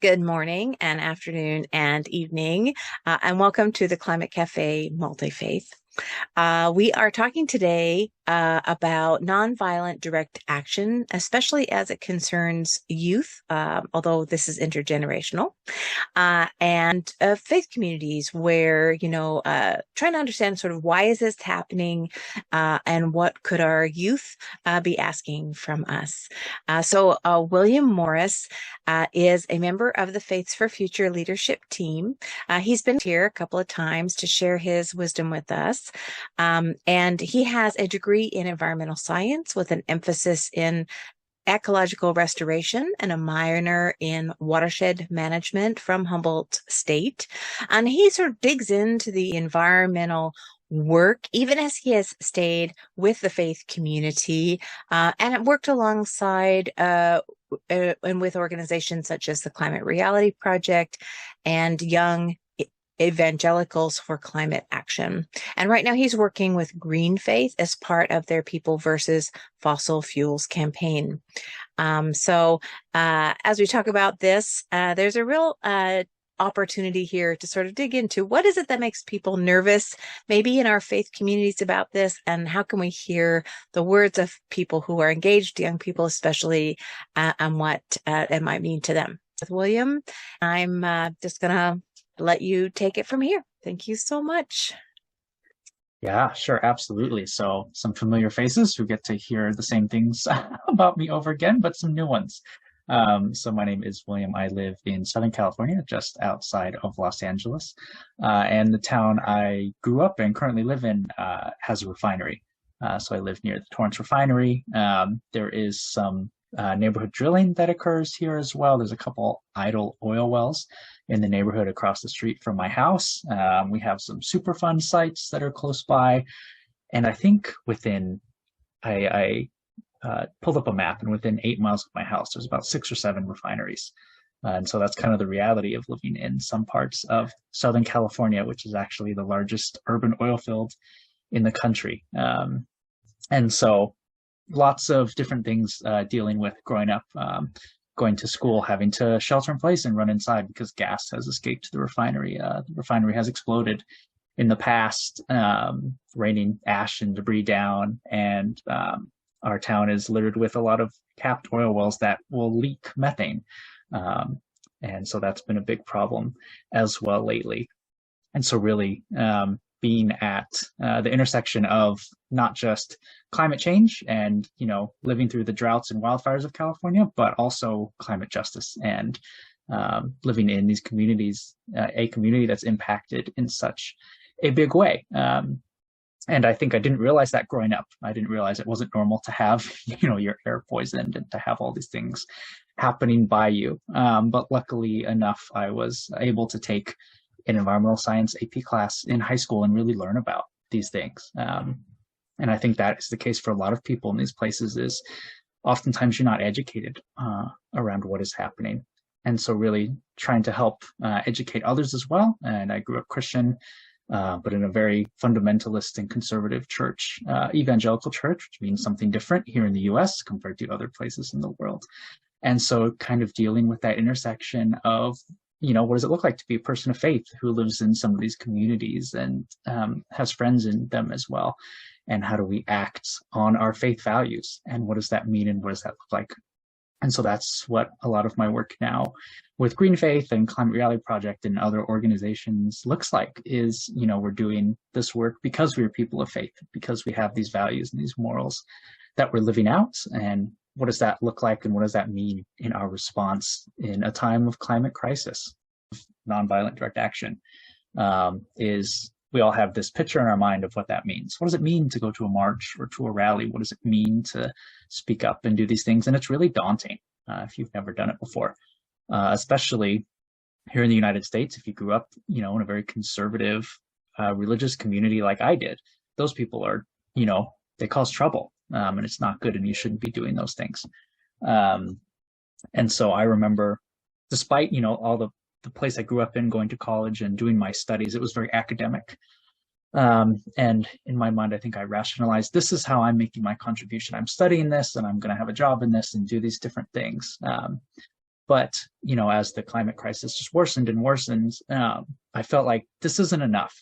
Good morning and afternoon and evening, and welcome to the Climate Cafe Multi-Faith. We are talking today about nonviolent direct action, especially as it concerns youth, although this is intergenerational, and faith communities where, trying to understand sort of why is this happening and what could our youth be asking from us. So William Morris is a member of the Faiths for Future leadership team. He's been here a couple of times to share his wisdom with us. And he has a degree in environmental science with an emphasis in ecological restoration and a minor in watershed management from Humboldt State. And he sort of digs into the environmental work, even as he has stayed with the faith community and worked alongside and with organizations such as the Climate Reality Project and Young Evangelicals for Climate Action. And right now he's working with Green Faith as part of their People versus Fossil Fuels campaign. So as we talk about this, there's a real opportunity here to sort of dig into what is it that makes people nervous, maybe in our faith communities about this, and how can we hear the words of people who are engaged, young people especially, and what it might mean to them. With William, I'm just going to let you take it from here. Thank you so much. Yeah, sure, absolutely. So some familiar faces who get to hear the same things about me over again, but some new ones. So my name is William. I live in Southern California, just outside of Los Angeles. And the town I grew up and currently live in has a refinery. So I live near the Torrance Refinery. There is some neighborhood drilling that occurs here as well. There's a couple idle oil wells in the neighborhood across the street from my house. We have some Superfund sites that are close by. And I think I pulled up a map, and within 8 miles of my house, there's about 6 or 7 refineries. And so that's kind of the reality of living in some parts of Southern California, which is actually the largest urban oil field in the country. And so lots of different things dealing with growing up, going to school, having to shelter in place and run inside because gas has escaped the refinery. The refinery has exploded in the past, raining ash and debris down, and our town is littered with a lot of capped oil wells that will leak methane. And so that's been a big problem as well lately. And so really being at the intersection of not just climate change and, living through the droughts and wildfires of California, but also climate justice and living in these communities, a community that's impacted in such a big way. And I think I didn't realize that growing up. I didn't realize it wasn't normal to have, your air poisoned and to have all these things happening by you. But luckily enough, I was able to take an environmental science AP class in high school and really learn about these things. And I think that is the case for a lot of people in these places is oftentimes you're not educated around what is happening. And so really trying to help educate others as well. And I grew up Christian, but in a very fundamentalist and conservative church, evangelical church, which means something different here in the US compared to other places in the world. And so kind of dealing with that intersection of, what does it look like to be a person of faith who lives in some of these communities and has friends in them as well? And how do we act on our faith values? And what does that mean? And what does that look like? And so that's what a lot of my work now with Green Faith and Climate Reality Project and other organizations looks like is, we're doing this work because we're people of faith, because we have these values and these morals that we're living out. And what does that look like? And what does that mean in our response in a time of climate crisis? Nonviolent direct action is we all have this picture in our mind of what that means. What does it mean to go to a march or to a rally? What does it mean to speak up and do these things? And it's really daunting if you've never done it before, especially here in the United States. If you grew up, in a very conservative religious community like I did, those people are, they cause trouble and it's not good and you shouldn't be doing those things. And so I remember, despite, all the place I grew up in, going to college and doing my studies, it was very academic. And in my mind, I think I rationalized, this is how I'm making my contribution. I'm studying this and I'm going to have a job in this and do these different things. But, as the climate crisis just worsened and worsened, I felt like this isn't enough.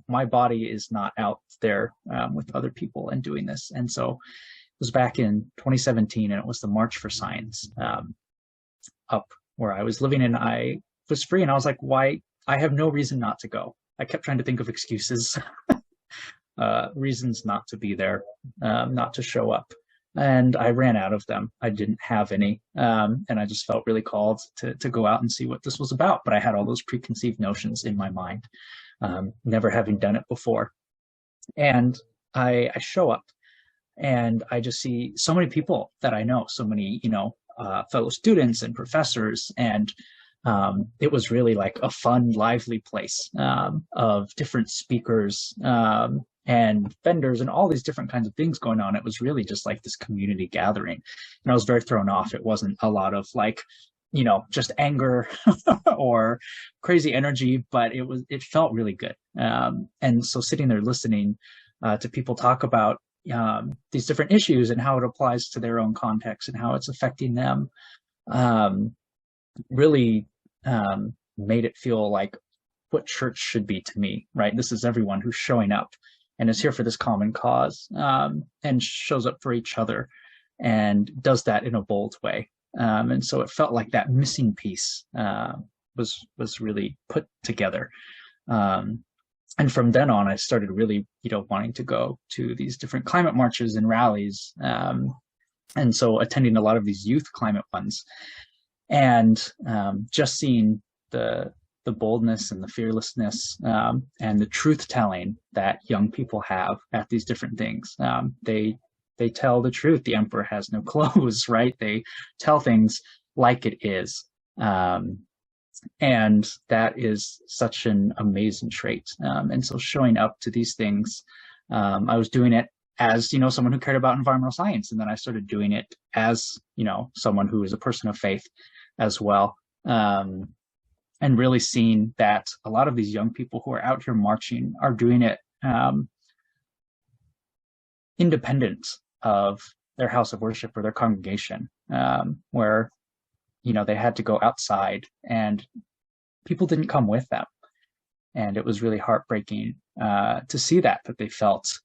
My body is not out there with other people and doing this. And so it was back in 2017, and it was the March for Science up where I was living, and I was free, and I was like, why? I have no reason not to go. I kept trying to think of excuses, reasons not to be there, not to show up. And I ran out of them. I didn't have any. And I just felt really called to go out and see what this was about. But I had all those preconceived notions in my mind, never having done it before. And I show up, and I just see so many people that I know, so many, fellow students and professors. And it was really like a fun, lively place of different speakers and vendors and all these different kinds of things going on. It was really just like this community gathering. And I was very thrown off. It wasn't a lot of like, just anger or crazy energy, but it felt really good. And so sitting there listening to people talk about these different issues and how it applies to their own context and how it's affecting them, really made it feel like what church should be to me, right? This is everyone who's showing up and is here for this common cause, and shows up for each other and does that in a bold way. And so it felt like that missing piece was really put together. And from then on, I started really, wanting to go to these different climate marches and rallies. And so attending a lot of these youth climate ones, and just seeing the boldness and the fearlessness and the truth telling that young people have at these different things. They tell the truth. The emperor has no clothes, right? They tell things like it is. And that is such an amazing trait. And so showing up to these things, I was doing it as, someone who cared about environmental science. And then I started doing it as, someone who is a person of faith as well. And really seeing that a lot of these young people who are out here marching are doing it independent of their house of worship or their congregation, where, they had to go outside and people didn't come with them. And it was really heartbreaking to see that they felt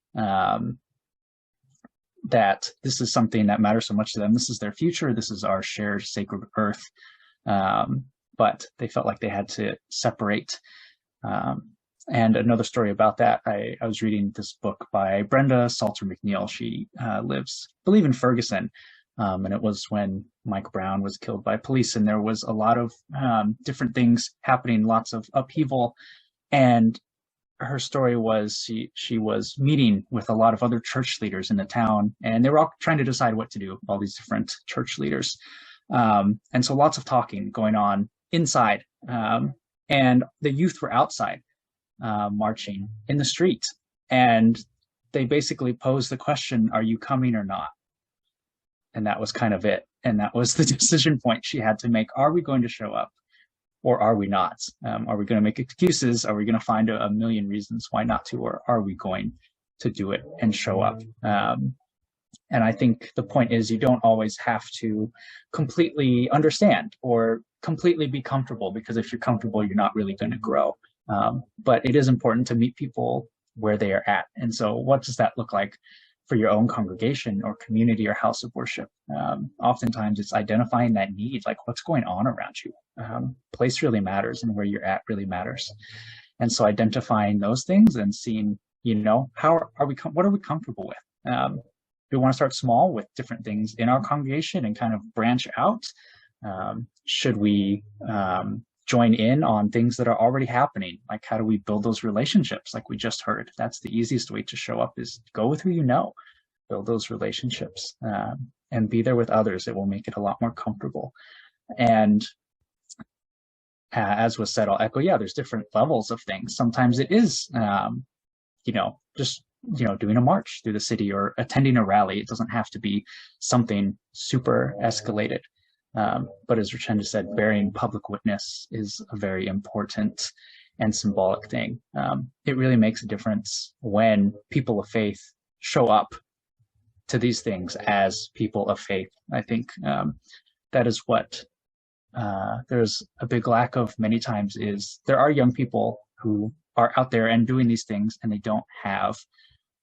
that this is something that matters so much to them. This is their future. This is our shared sacred earth. But they felt like they had to separate. And another story about that, I was reading this book by Brenda Salter McNeil. She lives, I believe, in Ferguson. And it was when Mike Brown was killed by police, and there was a lot of different things happening, lots of upheaval. And her story was she was meeting with a lot of other church leaders in the town, and they were all trying to decide what to do, all these different church leaders. And so lots of talking going on inside, and the youth were outside marching in the street, and they basically posed the question, are you coming or not? And that was kind of it. And that was the decision point she had to make. Are we going to show up or are we not? Are we going to make excuses? Are we going to find a million reasons why not to, or are we going to do it and show up? And I think the point is you don't always have to completely understand or completely be comfortable, because if you're comfortable, you're not really going to grow. But it is important to meet people where they are at. And so what does that look like for your own congregation or community or house of worship? Oftentimes it's identifying that need, like what's going on around you. Place really matters, and where you're at really matters. And so identifying those things and seeing, what are we comfortable with? We want to start small with different things in our congregation and kind of branch out. Should we join in on things that are already happening? Like, how do we build those relationships? Like we just heard, that's the easiest way to show up, is go with who you know, build those relationships, and be there with others. It will make it a lot more comfortable. And as was said, I'll echo, there's different levels of things. Sometimes it is, just doing a march through the city or attending a rally. It doesn't have to be something super escalated. But as Richenda said, bearing public witness is a very important and symbolic thing. It really makes a difference when people of faith show up to these things as people of faith. I think that is what there's a big lack of many times is there are young people who are out there and doing these things, and they don't have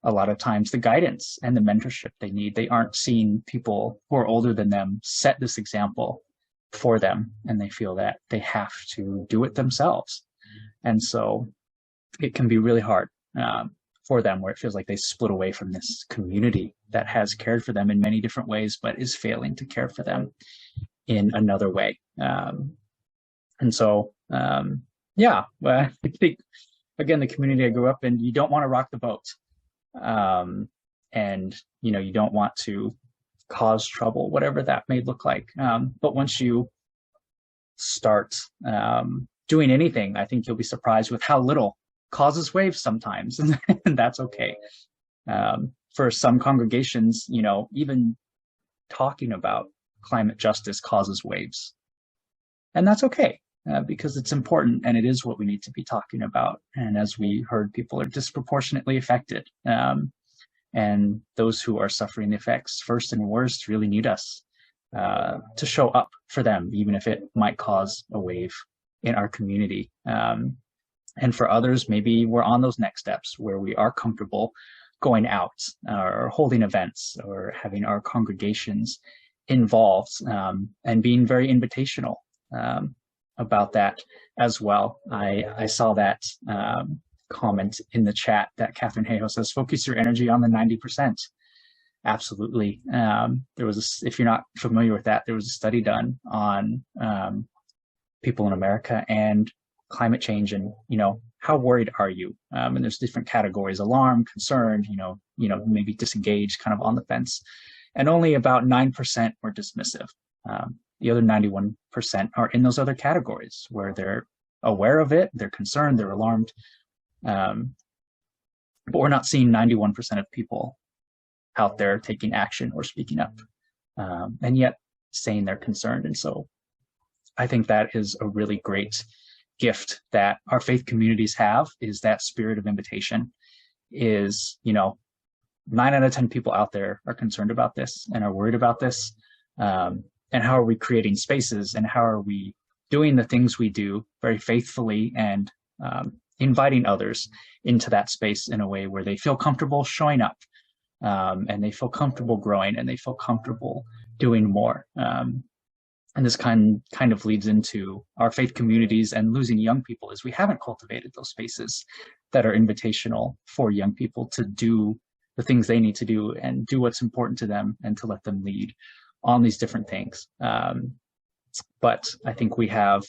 a lot of times the guidance and the mentorship they need. They aren't seeing people who are older than them set this example for them, and they feel that they have to do it themselves. And so it can be really hard for them, where it feels like they split away from this community that has cared for them in many different ways, but is failing to care for them in another way. And so, yeah, well, I think, again, the community I grew up in, you don't want to rock the boat. And, you don't want to cause trouble, whatever that may look like. But once you start doing anything, I think you'll be surprised with how little causes waves sometimes, and that's okay. For some congregations, even talking about climate justice causes waves, and that's okay. Because it's important, and it is what we need to be talking about. And as we heard, people are disproportionately affected. And those who are suffering the effects first and worst really need us to show up for them, even if it might cause a wave in our community. And for others, maybe we're on those next steps where we are comfortable going out or holding events or having our congregations involved, and being very invitational about that as well. I saw that comment in the chat that Catherine Hayhoe says, focus your energy on the 90%. Absolutely. There was if you're not familiar with that, there was a study done on people in America and climate change, and how worried are you? And there's different categories: alarm, concerned, maybe disengaged, kind of on the fence. And only about 9% were dismissive. The other 91% are in those other categories where they're aware of it, they're concerned, they're alarmed. But we're not seeing 91% of people out there taking action or speaking up, and yet saying they're concerned. And so I think that is a really great gift that our faith communities have, is that spirit of invitation. Is 9 out of 10 people out there are concerned about this and are worried about this. And how are we creating spaces, and how are we doing the things we do very faithfully, and inviting others into that space in a way where they feel comfortable showing up, and they feel comfortable growing, and they feel comfortable doing more. And this kind of leads into our faith communities and losing young people, is we haven't cultivated those spaces that are invitational for young people to do the things they need to do and do what's important to them, and to let them lead on these different things. But I think we have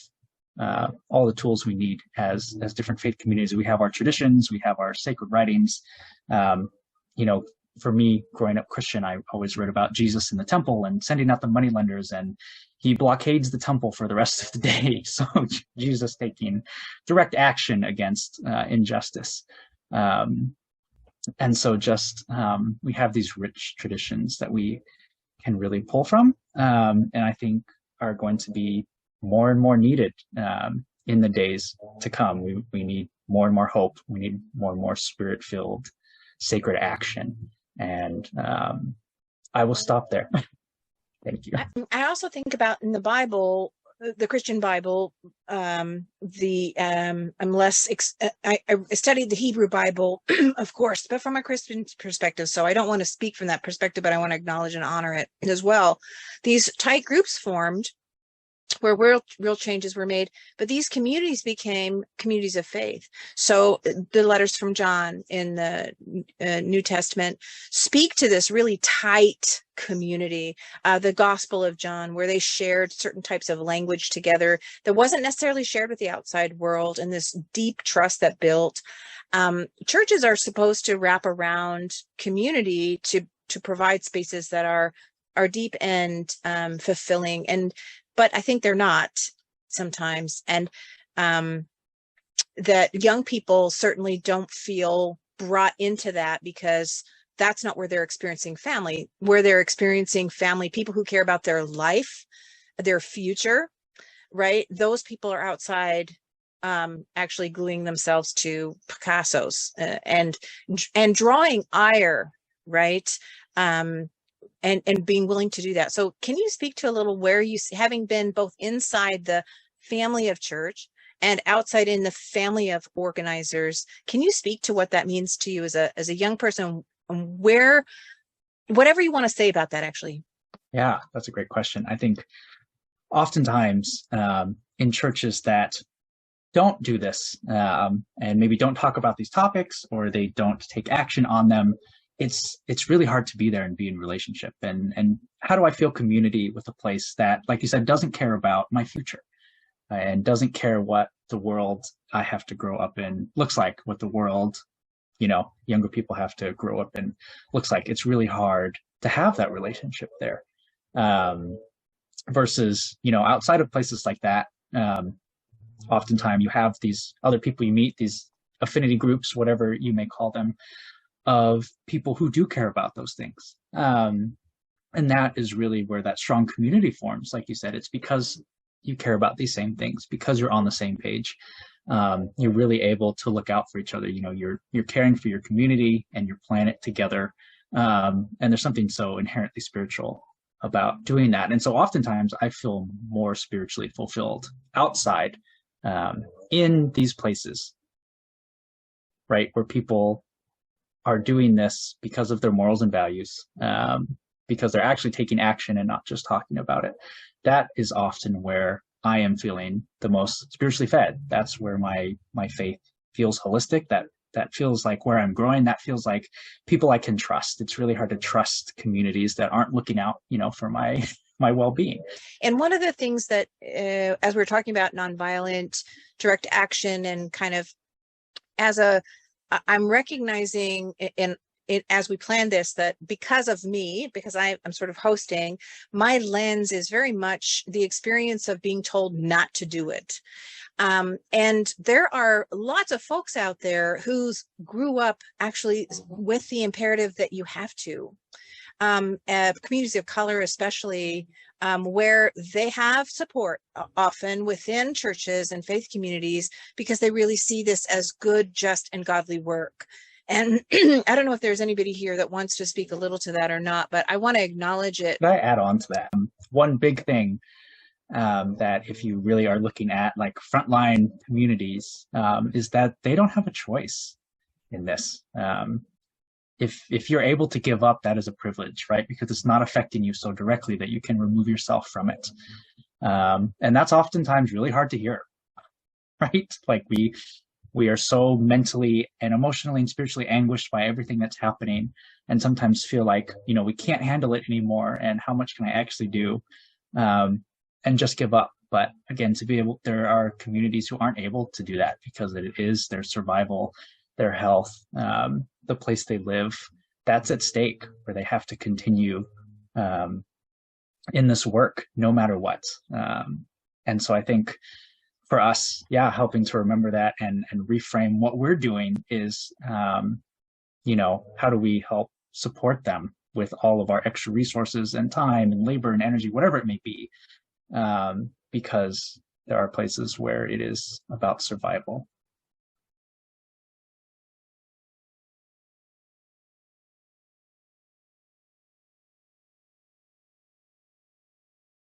all the tools we need as different faith communities. We have our traditions, we have our sacred writings. For me, growing up Christian, I always read about Jesus in the temple and sending out the moneylenders, and he blockades the temple for the rest of the day. So Jesus taking direct action against injustice. And so just we have these rich traditions that we can really pull from, and I think are going to be more and more needed in the days to come. We need more and more hope. We need more and more spirit-filled sacred action. And I will stop there. Thank you. I also think about in the Bible, the Christian Bible, I studied the Hebrew Bible, of course, but from a Christian perspective. So I don't want to speak from that perspective, but I want to acknowledge and honor it as well. These tight groups formed where real changes were made, but these communities became communities of faith. So the letters from John in the New Testament speak to this really tight community, the Gospel of John, where they shared certain types of language together that wasn't necessarily shared with the outside world, and this deep trust that built. Churches are supposed to wrap around community to provide spaces that are deep and fulfilling, but I think they're not sometimes. And that young people certainly don't feel brought into that, because that's not where they're experiencing family. Where they're experiencing family, people who care about their life, their future, right? Those people are outside actually gluing themselves to Picassos and drawing ire, right? and being willing to do that. So can you speak to a little where you, having been both inside the family of church and outside in the family of organizers, can you speak to what that means to you as a young person, where, whatever you want to say about that, actually? Yeah, that's a great question. I think oftentimes in churches that don't do this and maybe don't talk about these topics, or they don't take action on them, it's really hard to be there and be in relationship. And how do I feel community with a place that, like you said, doesn't care about my future and doesn't care what the world I have to grow up in looks like, what the world, younger people have to grow up in looks like. It's really hard to have that relationship there. Um, Versus, outside of places like that, oftentimes you have these other people you meet, these affinity groups, whatever you may call them, of people who do care about those things. And that is really where that strong community forms. Like you said, it's because you care about these same things, because you're on the same page. You're really able to look out for each other. You're caring for your community and your planet together. And there's something so inherently spiritual about doing that. And so oftentimes I feel more spiritually fulfilled outside in these places, right, where people are doing this because of their morals and values, because they're actually taking action and not just talking about it. That is often where I am feeling the most spiritually fed. That's where my faith feels holistic. That feels like where I'm growing. That feels like people I can trust. It's really hard to trust communities that aren't looking out, for my well-being. And one of the things that, as we're talking about nonviolent direct action, and kind of I'm recognizing in it as we plan this, that because of me, because I'm sort of hosting, my lens is very much the experience of being told not to do it. And there are lots of folks out there who grew up actually with the imperative that you have to. Communities of color, especially, where they have support often within churches and faith communities, because they really see this as good, just, and godly work. And I don't know if there's anybody here that wants to speak a little to that or not, but I want to acknowledge it. Can I add on to that? One big thing that if you really are looking at like frontline communities, is that they don't have a choice in this. If you're able to give up, that is a privilege, right? Because it's not affecting you so directly that you can remove yourself from it. And that's oftentimes really hard to hear, right? Like we are so mentally and emotionally and spiritually anguished by everything that's happening, and sometimes feel like, we can't handle it anymore. And how much can I actually do? And just give up. But again, there are communities who aren't able to do that because it is their survival, their health, the place they live, that's at stake, where they have to continue in this work no matter what. And so I think for us, helping to remember that and reframe what we're doing is, how do we help support them with all of our extra resources and time and labor and energy, whatever it may be, because there are places where it is about survival.